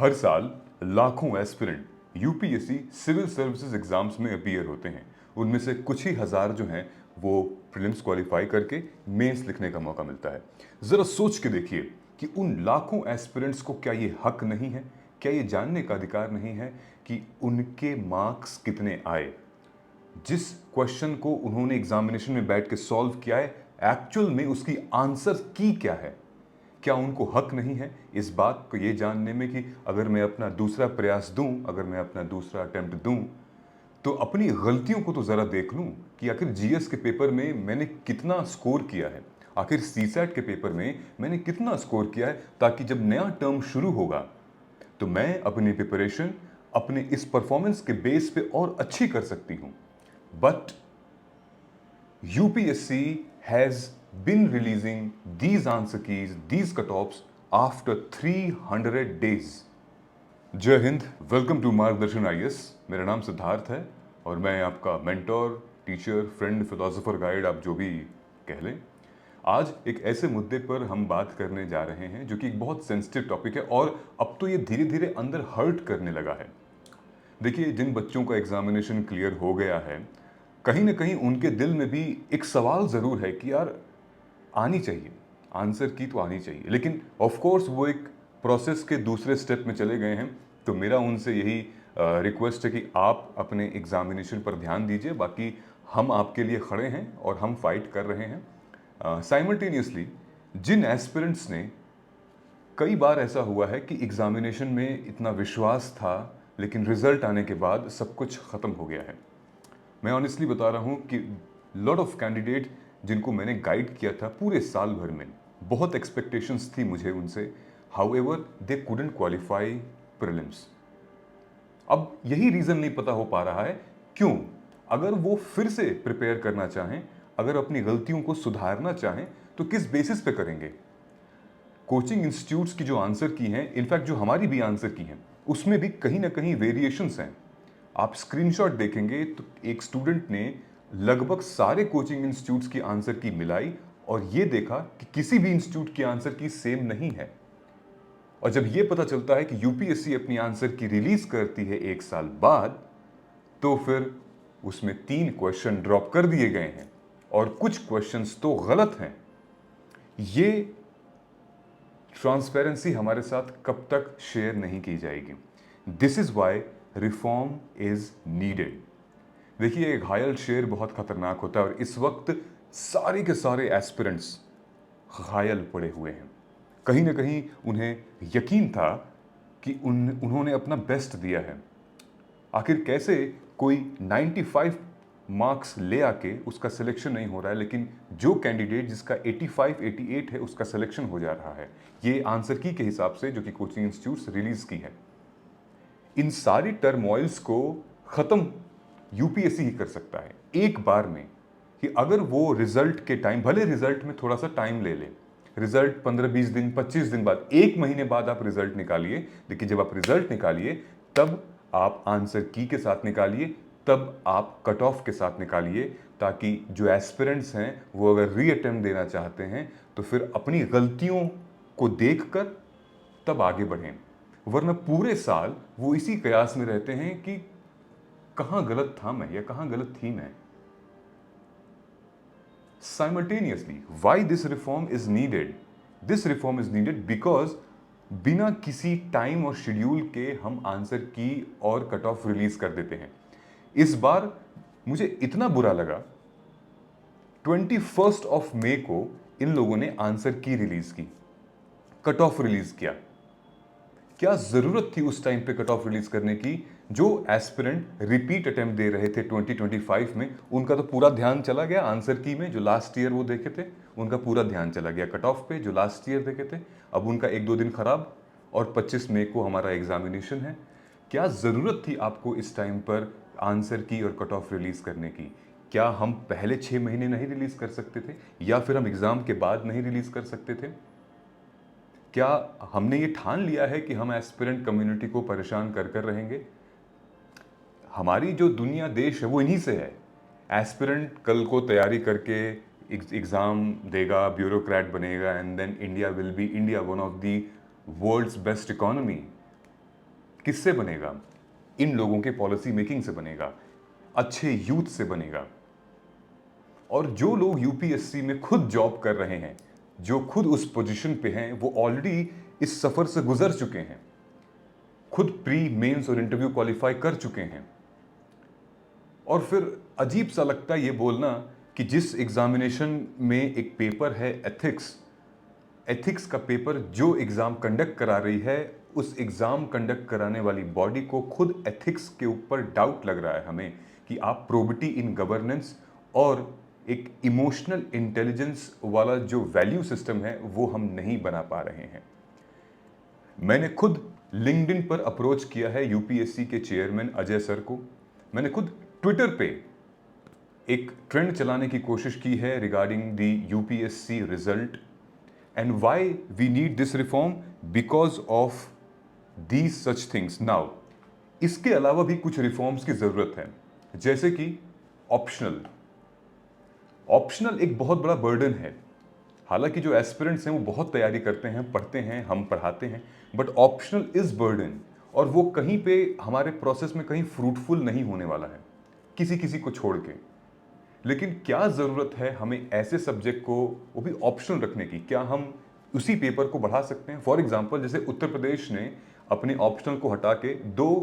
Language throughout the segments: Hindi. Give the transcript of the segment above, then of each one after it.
हर साल लाखों aspirant UPSC civil services exams में अपीयर होते हैं। उनमें से कुछ ही हजार जो हैं वो प्रीलिम्स क्वालिफाई करके मेंस लिखने का मौका मिलता है। ज़रा सोच के देखिए कि उन लाखों एस्पिरेंट्स को क्या ये हक नहीं है, क्या ये जानने का अधिकार नहीं है कि उनके मार्क्स कितने आए, जिस क्वेश्चन को उन्होंने एग्जामिनेशन में बैठ के सॉल्व किया है एक्चुअल में उसकी आंसर की क्या है। क्या उनको हक नहीं है इस बात को ये जानने में कि अगर मैं अपना दूसरा प्रयास दूं, अगर मैं अपना दूसरा अटेम्प्ट दूं, तो अपनी गलतियों को तो ज़रा देख लूं कि आखिर जीएस के पेपर में मैंने कितना स्कोर किया है, आखिर सीसैट के पेपर में मैंने कितना स्कोर किया है, ताकि जब नया टर्म शुरू होगा तो मैं अपनी प्रिपरेशन अपने इस परफॉर्मेंस के बेस पे और अच्छी कर सकती हूं। But UPSC has been releasing these answer keys, these cutoffs after 300 days. जय हिंद, वेलकम टू मार्गदर्शन आईएएस। मेरा नाम सिद्धार्थ है और मैं आपका mentor, teacher, friend, philosopher, guide, आप जो भी कह लें। आज एक ऐसे मुद्दे पर हम बात करने जा रहे हैं जो कि एक बहुत सेंसिटिव टॉपिक है और अब तो ये धीरे धीरे अंदर हर्ट करने लगा है। देखिए, जिन बच्चों का एग्जामिनेशन क्लियर हो गया है, कहीं ना कहीं उनके दिल में भी एक सवाल ज़रूर है कि यार आनी चाहिए, आंसर की तो आनी चाहिए, लेकिन ऑफ कोर्स वो एक प्रोसेस के दूसरे स्टेप में चले गए हैं। तो मेरा उनसे यही रिक्वेस्ट है कि आप अपने एग्जामिनेशन पर ध्यान दीजिए। बाकी हम आपके लिए खड़े हैं और हम फाइट कर रहे हैं साइमल्टेनियसली। जिन एस्पिरेंट्स ने, कई बार ऐसा हुआ है कि एग्जामिनेशन में इतना विश्वास था लेकिन रिजल्ट आने के बाद सब कुछ ख़त्म हो गया है। मैं ऑनेस्टली बता रहा हूँ कि लॉट ऑफ कैंडिडेट जिनको मैंने गाइड किया था पूरे साल भर में, बहुत एक्सपेक्टेशंस थी मुझे उनसे, however they couldn't qualify prelims. अब यही रीज़न नहीं पता हो पा रहा है क्यों। अगर वो फिर से प्रिपेयर करना चाहें, अगर अपनी गलतियों को सुधारना चाहें, तो किस बेसिस पे करेंगे। कोचिंग इंस्टीट्यूट्स की जो आंसर की हैं, इनफैक्ट जो हमारी भी आंसर की हैं, उसमें भी कहीं ना कहीं वेरिएशंस हैं। आप स्क्रीनशॉट देखेंगे तो एक स्टूडेंट ने लगभग सारे कोचिंग इंस्टीट्यूट्स की आंसर की मिलाई और ये देखा कि किसी भी इंस्टीट्यूट की आंसर की सेम नहीं है। और जब ये पता चलता है कि यूपीएससी अपनी आंसर की रिलीज करती है एक साल बाद, तो फिर उसमें 3 क्वेश्चन ड्रॉप कर दिए गए हैं और कुछ क्वेश्चंस तो गलत हैं। ये ट्रांसपेरेंसी हमारे साथ कब तक शेयर नहीं की जाएगी। This is why reform is needed. देखिए, एक घायल शेर बहुत खतरनाक होता है और इस वक्त सारे के सारे एस्पिरेंट्स घायल पड़े हुए हैं। कहीं ना कहीं उन्हें यकीन था कि उन्होंने अपना बेस्ट दिया है। आखिर कैसे कोई 95 मार्क्स ले आके उसका सिलेक्शन नहीं हो रहा है, लेकिन जो कैंडिडेट जिसका 85 88 है उसका सिलेक्शन हो जा रहा है। ये आंसर की के हिसाब से जो कि कोचिंग इंस्टीट्यूट्स रिलीज की है। इन सारी टर्मोइल्स को खत्म यूपीएससी ही कर सकता है एक बार में। कि अगर वो रिजल्ट के टाइम, भले रिजल्ट में थोड़ा सा टाइम ले ले, रिजल्ट 15-20 दिन 25 दिन बाद, एक महीने बाद आप रिजल्ट निकालिए, लेकिन जब आप रिजल्ट निकालिए तब आप आंसर की के साथ निकालिए, तब आप कट ऑफ के साथ निकालिए, ताकि जो एस्पिरेंट्स हैं वो अगर री अटेम्प्ट देना चाहते हैं तो फिर अपनी गलतियों को देखकर तब आगे बढ़ें। वरना पूरे साल वो इसी कयास में रहते हैं कि कहां गलत था मैं या कहां गलत थी मैं। Simultaneously, why this reform is needed? This reform is needed because बिना किसी टाइम और शेड्यूल के हम आंसर की और कट ऑफ रिलीज कर देते हैं। इस बार मुझे इतना बुरा लगा, 21 मई को इन लोगों ने आंसर की रिलीज की, कट ऑफ रिलीज किया। क्या जरूरत थी उस टाइम पे कट ऑफ रिलीज करने की। जो एस्पिरेंट रिपीट अटेम्प्ट दे रहे थे 2025 में, उनका तो पूरा ध्यान चला गया आंसर की में। जो लास्ट ईयर वो देखे थे उनका पूरा ध्यान चला गया कट ऑफ पे, जो लास्ट ईयर देखे थे। अब उनका 1-2 दिन खराब और 25 मई को हमारा एग्जामिनेशन है। क्या जरूरत थी आपको इस टाइम पर आंसर की और कट ऑफ रिलीज करने की। क्या हम पहले 6 महीने नहीं रिलीज कर सकते थे, या फिर हम एग्जाम के बाद नहीं रिलीज कर सकते थे। क्या हमने ये ठान लिया है कि हम एस्पिरेंट कम्युनिटी को परेशान कर कर रहेंगे। हमारी जो दुनिया देश है वो इन्हीं से है। एस्पिरेंट कल को तैयारी करके एग्ज़ाम देगा, ब्यूरोक्रेट बनेगा, and then India will be India one of the world's best economy. किससे बनेगा? इन लोगों के पॉलिसी मेकिंग से बनेगा, अच्छे यूथ से बनेगा। और जो लोग यूपीएससी में खुद जॉब कर रहे हैं, जो खुद उस पोजीशन पे हैं, वो ऑलरेडी इस सफर से गुजर चुके हैं, खुद प्री मेंस और इंटरव्यू क्वालिफाई कर चुके हैं। और फिर अजीब सा लगता है ये बोलना कि जिस एग्जामिनेशन में एक पेपर है एथिक्स, एथिक्स का पेपर जो एग्जाम कंडक्ट करा रही है, उस एग्जाम कंडक्ट कराने वाली बॉडी को खुद एथिक्स के ऊपर डाउट लग रहा है हमें कि आप प्रोबिटी इन गवर्नेंस और एक इमोशनल इंटेलिजेंस वाला जो वैल्यू सिस्टम है वो हम नहीं बना पा रहे हैं। मैंने खुद लिंक्डइन पर अप्रोच किया है यूपीएससी के चेयरमैन अजय सर को। मैंने खुद ट्विटर पे एक ट्रेंड चलाने की कोशिश की है regarding the UPSC result and why we need this reform because of these such things. Now इसके अलावा भी कुछ रिफॉर्म्स की जरूरत है, जैसे कि ऑप्शनल। ऑप्शनल एक बहुत बड़ा बर्डन है। हालांकि जो एस्पिरेंट्स हैं वो बहुत तैयारी करते हैं, पढ़ते हैं, हम पढ़ाते हैं, बट ऑप्शनल इज बर्डन और वो कहीं पे हमारे प्रोसेस में कहीं फ्रूटफुल नहीं होने वाला है, किसी किसी को छोड़ के। लेकिन क्या ज़रूरत है हमें ऐसे सब्जेक्ट को वो भी ऑप्शनल रखने की? क्या हम उसी पेपर को बढ़ा सकते हैं? फॉर एग्जाम्पल जैसे उत्तर प्रदेश ने अपने ऑप्शनल को हटा के 2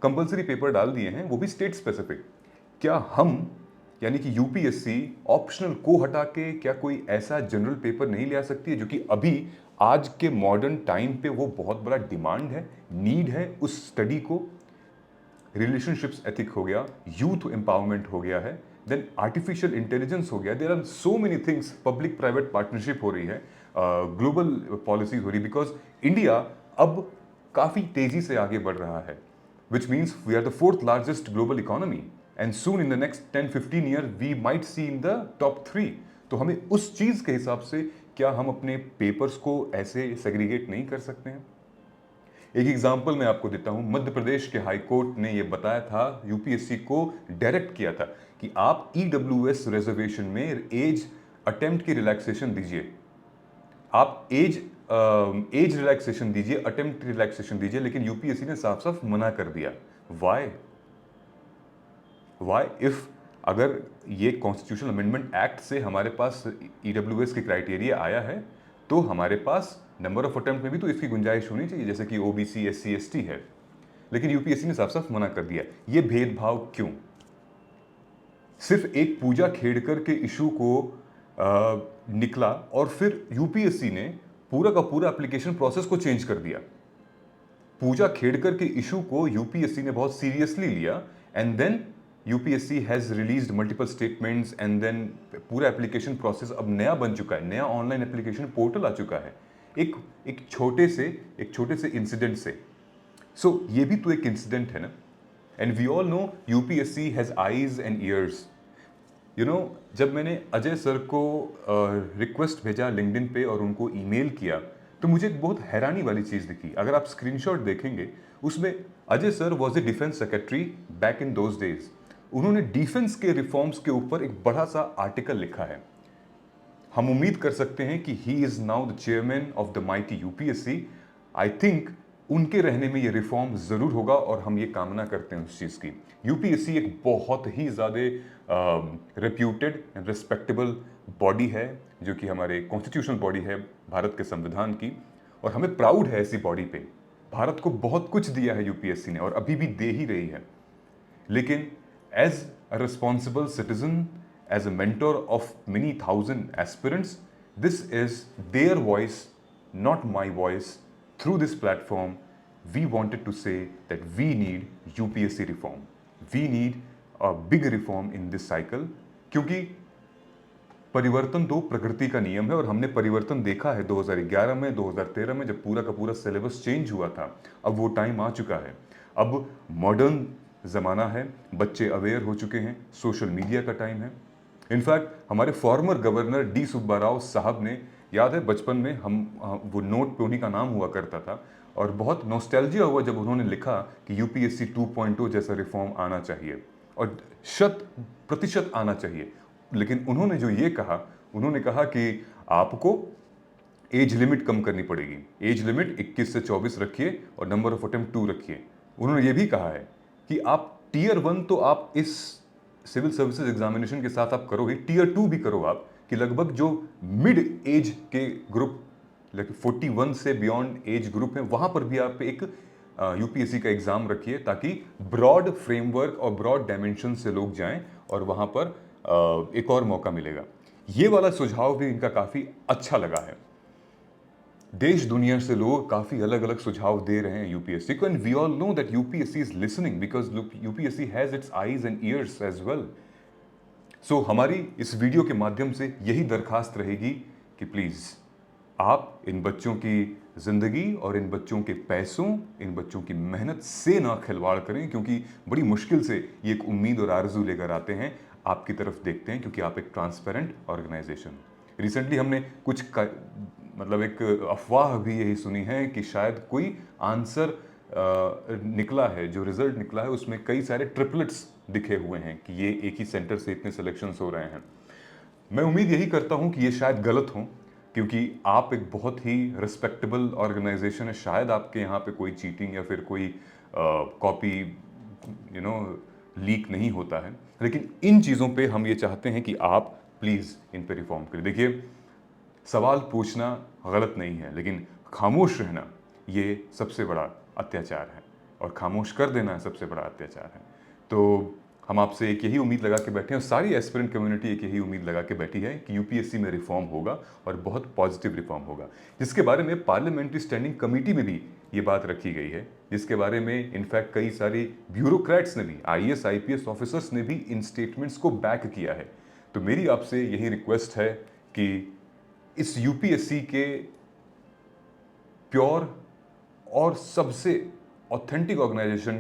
कंपलसरी पेपर डाल दिए हैं, वो भी स्टेट स्पेसिफिक। क्या हम यानी कि यूपीएससी ऑप्शनल को हटा के क्या कोई ऐसा जनरल पेपर नहीं ले आ सकती है जो कि अभी आज के मॉडर्न टाइम पे वो बहुत बड़ा डिमांड है, नीड है उस स्टडी को? रिलेशनशिप्स एथिक हो गया, यूथ एम्पावरमेंट हो गया है, देन आर्टिफिशियल इंटेलिजेंस हो गया। There are so many things, public private partnership हो रही है, ग्लोबल पॉलिसीज हो रही है, बिकॉज इंडिया अब काफ़ी तेजी से आगे बढ़ रहा है, which means we are the 4th largest global economy and soon in the next 10-15 year we might see in the top 3। तो हमें उस चीज़ के हिसाब से क्या हम अपने पेपर्स को ऐसे सेग्रीगेट नहीं कर सकते हैं? एक एग्जाम्पल मैं आपको देता हूं। मध्य प्रदेश के हाई कोर्ट ने यह बताया था, यूपीएससी को डायरेक्ट किया था कि आप ईडब्ल्यूएस रिजर्वेशन में एज अटेम्प्ट की रिलैक्सेशन दीजिए, आप एज रिलैक्सेशन दीजिए, अटेम्प्ट रिलैक्सेशन दीजिए, लेकिन यूपीएससी ने साफ साफ मना कर दिया। वाई? इफ अगर ये कॉन्स्टिट्यूशनल अमेंडमेंट एक्ट से हमारे पास ईडब्ल्यूएस के क्राइटेरिया आया है, तो हमारे पास नंबर ऑफ अटेम्प्ट में भी तो इसकी गुंजाइश होनी चाहिए, जैसे कि ओबीसी, एससी, एसटी है। लेकिन यूपीएससी ने साफ साफ मना कर दिया। ये भेदभाव क्यों? सिर्फ एक पूजा खेड़कर के इशू को निकला और फिर यूपीएससी ने पूरा का पूरा एप्लीकेशन प्रोसेस को चेंज कर दिया। पूजा खेड़कर के इशू को यूपीएससी ने बहुत सीरियसली लिया and then UPSC has released multiple statements and then पूरा एप्लीकेशन प्रोसेस अब नया बन चुका है, नया ऑनलाइन एप्लीकेशन पोर्टल आ चुका है, एक छोटे से इंसिडेंट से। सो ये भी तो एक इंसिडेंट है ना। And we all know UPSC has eyes and ears. You know, जब मैंने अजय सर को रिक्वेस्ट भेजा लिंक्डइन पे और उनको ईमेल किया, तो मुझे एक बहुत हैरानी वाली चीज़ दिखी। अगर आप स्क्रीनशॉट देखेंगे, उसमें Ajay sir was a defence secretary back in those days. उन्होंने डिफेंस के रिफॉर्म्स के ऊपर एक बड़ा सा आर्टिकल लिखा है। हम उम्मीद कर सकते हैं कि he is now the chairman of the mighty UPSC. I think उनके रहने में ये रिफॉर्म जरूर होगा और हम ये कामना करते हैं उस चीज़ की। यूपीएससी एक बहुत ही ज़्यादा रेप्यूटेड एंड रिस्पेक्टेबल बॉडी है, जो कि हमारे कॉन्स्टिट्यूशनल बॉडी है भारत के संविधान की, और हमें प्राउड है ऐसी बॉडी पे। भारत को बहुत कुछ दिया है यूपीएससी ने और अभी भी दे ही रही है। लेकिन as a responsible citizen, as a mentor of many thousand aspirants, this is their voice, not my voice. Through this platform, we wanted to say that we need UPSC reform. We need a big reform in this cycle, क्योंकि परिवर्तन तो प्रकृति का नियम है और हमने परिवर्तन देखा है 2011 में, 2013 में, जब पूरा का पूरा सिलेबस चेंज हुआ था। अब वो टाइम आ चुका है। अब मॉडर्न ज़माना है, बच्चे अवेयर हो चुके हैं, सोशल मीडिया का टाइम है। इनफैक्ट हमारे former governor D Subba Rao साहब ने, याद है बचपन में हम वो नोट पे उन्हीं का नाम हुआ करता था और बहुत नॉस्टैल्जिया हुआ जब उन्होंने लिखा कि यूपीएससी 2.0 जैसा रिफॉर्म आना चाहिए और 100% आना चाहिए। लेकिन उन्होंने जो ये कहा, उन्होंने कहा कि आपको एज लिमिट कम करनी पड़ेगी। एज लिमिट 21 से 24 रखिए और नंबर ऑफ अटेम्प्ट 2 रखिए। उन्होंने ये भी कहा है कि आप टीयर 1 तो आप इस सिविल सर्विसेज एग्जामिनेशन के साथ आप करो ही, टीयर 2 भी करो आप, कि लगभग जो मिड एज के ग्रुप, लाइक 41 से बियॉन्ड एज ग्रुप है, वहां पर भी आप एक यूपीएससी का एग्जाम रखिए, ताकि ब्रॉड फ्रेमवर्क और ब्रॉड डायमेंशन से लोग जाएं और वहां पर एक और मौका मिलेगा। ये वाला सुझाव भी इनका काफी अच्छा लगा है। देश दुनिया से लोग काफी अलग अलग सुझाव दे रहे हैं यूपीएससी को, and we all know that UPSC is listening because UPSC has its eyes and ears as well. So हमारी इस वीडियो के माध्यम से यही दरखास्त रहेगी कि प्लीज आप इन बच्चों की जिंदगी और इन बच्चों के पैसों, इन बच्चों की मेहनत से ना खिलवाड़ करें, क्योंकि बड़ी मुश्किल से ये एक उम्मीद और आरजू लेकर आते हैं, आपकी तरफ देखते हैं, क्योंकि आप एक ट्रांसपेरेंट ऑर्गेनाइजेशन। रिसेंटली हमने कुछ मतलब एक अफवाह भी यही सुनी है कि शायद कोई आंसर निकला है, जो रिजल्ट निकला है उसमें कई सारे ट्रिपलेट्स दिखे हुए हैं कि ये एक ही सेंटर से इतने सिलेक्शंस हो रहे हैं। मैं उम्मीद यही करता हूं कि ये शायद गलत हो, क्योंकि आप एक बहुत ही रिस्पेक्टेबल ऑर्गेनाइजेशन है, शायद आपके यहाँ पे कोई चीटिंग या फिर कोई कॉपी लीक नहीं होता है, लेकिन इन चीज़ों पे हम ये चाहते हैं कि आप प्लीज़ इन पे रिफॉर्म करें। देखिए, सवाल पूछना गलत नहीं है, लेकिन खामोश रहना ये सबसे बड़ा अत्याचार है, और खामोश कर देना सबसे बड़ा अत्याचार है। तो हम आपसे एक यही उम्मीद लगा के बैठे हैं, और सारी एस्पिरेंट कम्युनिटी एक यही उम्मीद लगा के बैठी है कि यूपीएससी में रिफॉर्म होगा, और बहुत पॉजिटिव रिफॉर्म होगा, जिसके बारे में पार्लियामेंट्री स्टैंडिंग कमेटी में भी ये बात रखी गई है, जिसके बारे में इनफैक्ट कई सारे ब्यूरोक्रेट्स ने भी, आईएएस आईपीएस ऑफिसर्स ने भी इन स्टेटमेंट्स को बैक किया है। तो मेरी आपसे यही रिक्वेस्ट है कि इस यूपीएससी के प्योर और सबसे ऑथेंटिक ऑर्गेनाइजेशन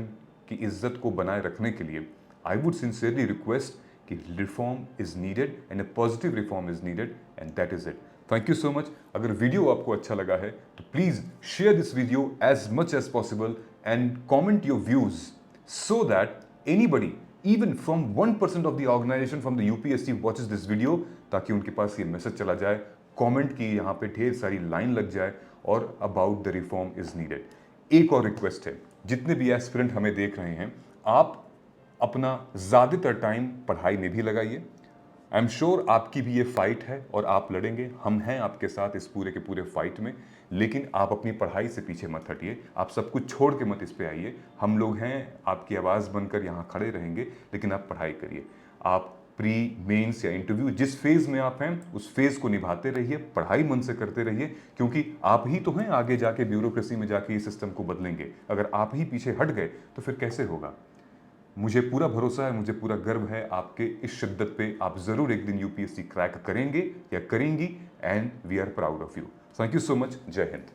की इज्जत को बनाए रखने के लिए आई वुड सिंसियरली रिक्वेस्ट कि reform is needed, and a positive reform is needed, and that is it. Thank you so much. अगर वीडियो आपको अच्छा लगा है तो please share this video as much as possible and comment your views, so that anybody even from 1% of the organization from the UPSC watches this video, ताकि उनके पास ये मैसेज चला जाए, कमेंट की यहाँ पे ढेर सारी लाइन लग जाए, और about the reform is needed. एक और रिक्वेस्ट है, जितने भी एस्पिरेंट हमें देख रहे हैं, आप अपना ज़्यादातर टाइम पढ़ाई में भी लगाइए। आई एम श्योर आपकी भी ये फाइट है और आप लड़ेंगे, हम हैं आपके साथ इस पूरे के पूरे फाइट में, लेकिन आप अपनी पढ़ाई से पीछे मत हटिए, आप सब कुछ छोड़ के मत इस पे आइए। हम लोग हैं, आपकी आवाज़ बनकर यहाँ खड़े रहेंगे, लेकिन आप पढ़ाई करिए। आप प्री मेंस या इंटरव्यू जिस फेज़ में आप हैं, उस फेज़ को निभाते रहिए, पढ़ाई मन से करते रहिए, क्योंकि आप ही तो हैं आगे जाके ब्यूरोक्रेसी में जाके इस सिस्टम को बदलेंगे। अगर आप ही पीछे हट गए तो फिर कैसे होगा। मुझे पूरा भरोसा है, मुझे पूरा गर्व है आपके इस शिद्दत पे। आप ज़रूर एक दिन यूपीएससी क्रैक करेंगे या करेंगी, and we are proud of you. Thank you so much. जय हिंद।